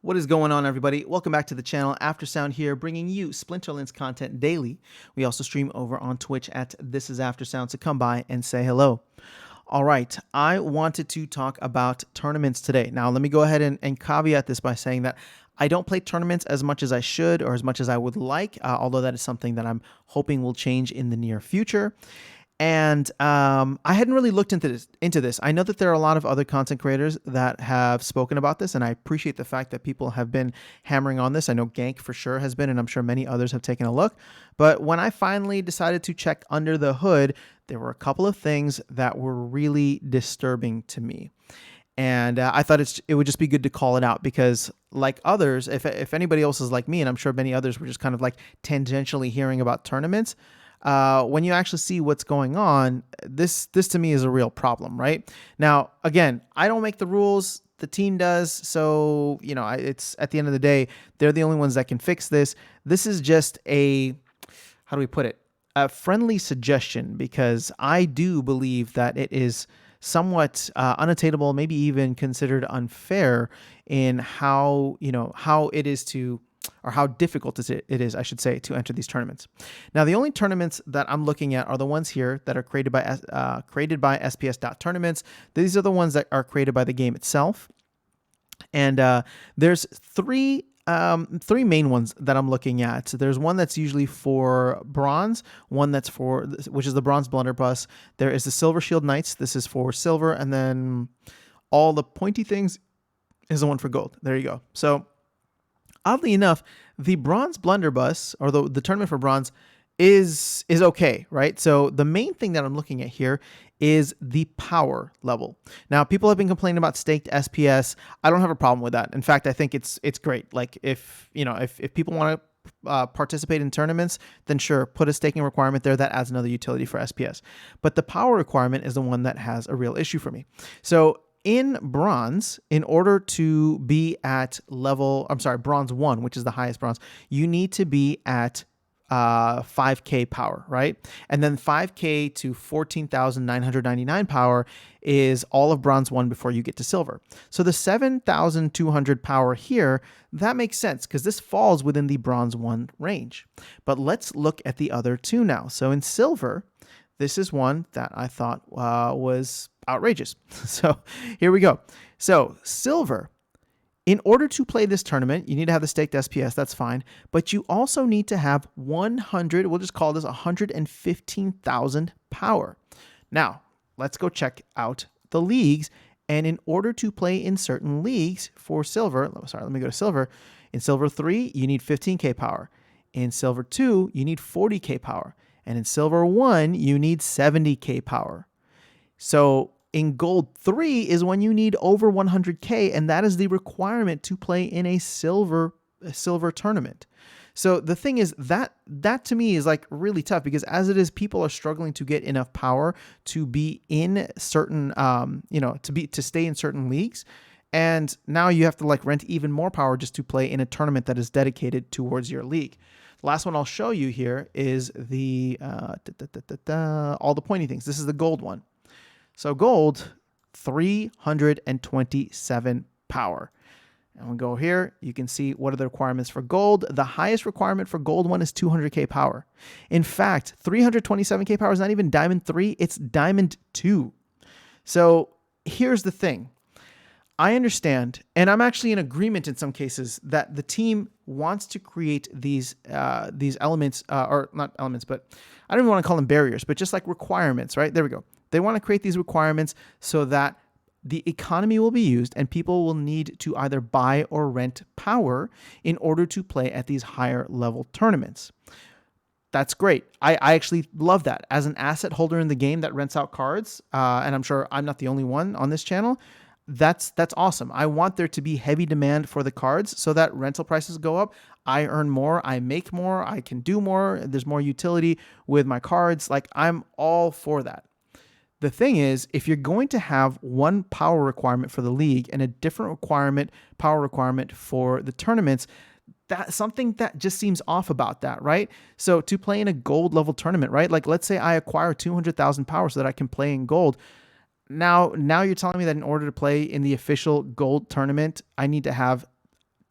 What is going on, everybody? Welcome back to the channel. Aftersound here, bringing you Splinterlands content daily. We also stream over on Twitch at This Is Aftersound, so come by and say hello. All right, I wanted to talk about tournaments today. Now, let me go ahead and caveat this by saying that I don't play tournaments as much as I should or as much as I would like, although that is something that I'm hoping will change in the near future. And I hadn't really looked into this. I know that there are a lot of other content creators that have spoken about this, and I appreciate the fact that people have been hammering on this. I know Gank for sure has been, and I'm sure many others have taken a look. But when I finally decided to check under the hood, there were a couple of things that were really disturbing to me. And I thought it would just be good to call it out because, like others, if anybody else is like me, and I'm sure many others were just kind of like tangentially hearing about tournaments, when you actually see what's going on, this to me is a real problem, right? Now, again, I don't make the rules. The team does. So, it's at the end of the day, they're the only ones that can fix this. This is just how do we put it? A friendly suggestion, because I do believe that it is somewhat unattainable, maybe even considered unfair in how it is to, or how difficult it is, I should say, to enter these tournaments. Now, the only tournaments that I'm looking at are the ones here that are created by SPS.tournaments. These are the ones that are created by the game itself. And there's three main ones that I'm looking at. So there's one that's usually for bronze, one that's which is the bronze blunderbuss. There is the Silver Shield Knights. This is for silver. And then all the pointy things is the one for gold. There you go. So oddly enough, the bronze blunderbuss, or the tournament for bronze, is okay, right? So the main thing that I'm looking at here is the power level. Now, people have been complaining about staked SPS. I don't have a problem with that. In fact, I think it's great. Like if people want to participate in tournaments, then sure, put a staking requirement there. That adds another utility for SPS. But the power requirement is the one that has a real issue for me. So in bronze, in order to be at bronze 1, which is the highest bronze, you need to be at 5K power, right? And then 5K to 14,999 power is all of bronze 1 before you get to silver. So the 7,200 power here, that makes sense because this falls within the bronze 1 range. But let's look at the other two now. So in silver, this is one that I thought was outrageous. So here we go. So silver, in order to play this tournament, you need to have the staked SPS. That's fine. But you also need to have 100, we'll just call this 115,000 power. Now, let's go check out the leagues. And in order to play in certain leagues for silver, let me go to silver. In silver 3, you need 15K power. In silver 2, you need 40K power. And in silver 1, you need 70K power. So in gold 3 is when you need over 100K, and that is the requirement to play in a silver tournament. So the thing is that to me is like really tough because as it is, people are struggling to get enough power to be in certain, to stay in certain leagues. And now you have to like rent even more power just to play in a tournament that is dedicated towards your league. Last one I'll show you here is the all the pointy things. This is the gold one. So gold, 327 power. And we'll go here. You can see what are the requirements for gold. The highest requirement for gold 1 is 200K power. In fact, 327K power is not even diamond 3, it's diamond 2. So here's the thing. I understand, and I'm actually in agreement in some cases that the team wants to create these elements, or not elements, but I don't even want to call them barriers, but just like requirements, right? There we go. They want to create these requirements so that the economy will be used and people will need to either buy or rent power in order to play at these higher level tournaments. That's great. I actually love that. As an asset holder in the game that rents out cards, and I'm sure I'm not the only one on this channel, that's awesome. I want there to be heavy demand for the cards so that rental prices go up. I earn more, I make more, I can do more. There's more utility with my cards. Like I'm all for that. The thing is, if you're going to have one power requirement for the league and a different power requirement for the tournaments, that's something that just seems off about that, right? So to play in a gold level tournament, right? Like let's say I acquire 200,000 power so that I can play in gold. Now you're telling me that in order to play in the official gold tournament, I need to have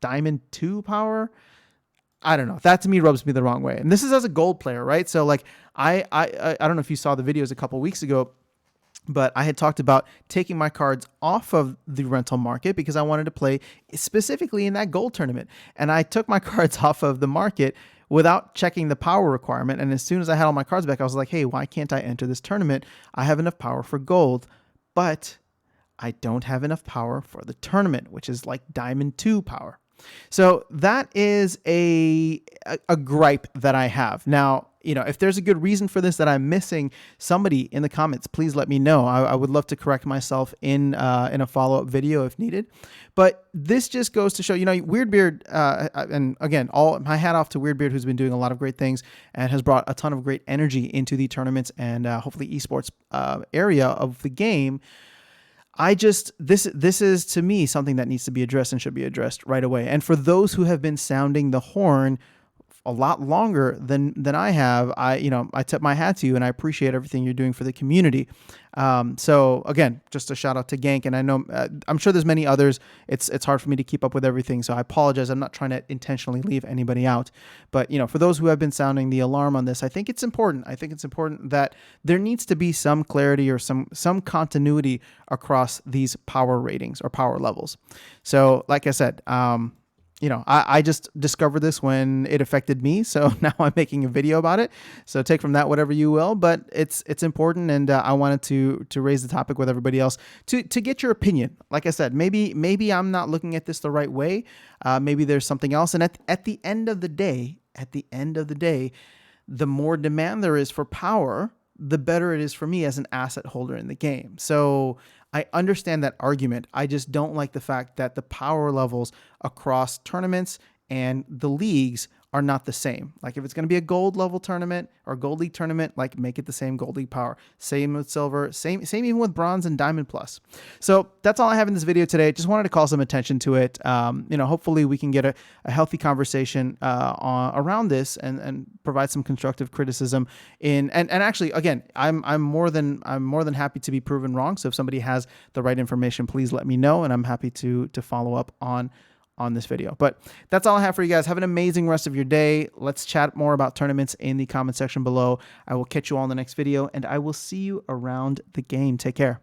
Diamond 2 power. I don't know. That to me rubs me the wrong way. And this is as a gold player, right? So like I don't know if you saw the videos a couple weeks ago, but I had talked about taking my cards off of the rental market because I wanted to play specifically in that gold tournament. And I took my cards off of the market without checking the power requirement. And as soon as I had all my cards back, I was like, hey, why can't I enter this tournament? I have enough power for gold, but I don't have enough power for the tournament, which is like Diamond 2 power. So that is a gripe that I have. Now, if there's a good reason for this that I'm missing, somebody in the comments, please let me know. I would love to correct myself in a follow-up video if needed. But this just goes to show, Weirdbeard, and again, all my hat off to Weirdbeard, who's been doing a lot of great things and has brought a ton of great energy into the tournaments and hopefully esports area of the game. This is to me something that needs to be addressed and should be addressed right away. And for those who have been sounding the horn a lot longer than I have, I tip my hat to you and I appreciate everything you're doing for the community. So again, just a shout out to Gank, and I know I'm sure there's many others. It's hard for me to keep up with everything, so I apologize. I'm not trying to intentionally leave anybody out, but for those who have been sounding the alarm on this, I think it's important. I think it's important that there needs to be some clarity or some continuity across these power ratings or power levels. So like I said, I just discovered this when it affected me, so now I'm making a video about it. So take from that whatever you will, but it's important, and I wanted to raise the topic with everybody else to get your opinion. Like I said, maybe I'm not looking at this the right way. Maybe there's something else, and at the end of the day, the more demand there is for power, the better it is for me as an asset holder in the game. So I understand that argument. I just don't like the fact that the power levels across tournaments and the leagues are not the same. Like if it's going to be a gold level tournament or gold league tournament, like make it the same gold league power. Same with silver, same even with bronze and diamond plus. So that's all I have in this video today. Just wanted to call some attention to it. Hopefully we can get a healthy conversation around this and provide some constructive criticism and actually, again, I'm more than happy to be proven wrong. So if somebody has the right information, please let me know, and I'm happy to follow up on this video. But that's all I have for you guys. Have an amazing rest of your day. Let's chat more about tournaments in the comment section below. I will catch you all in the next video, and I will see you around the game. Take care.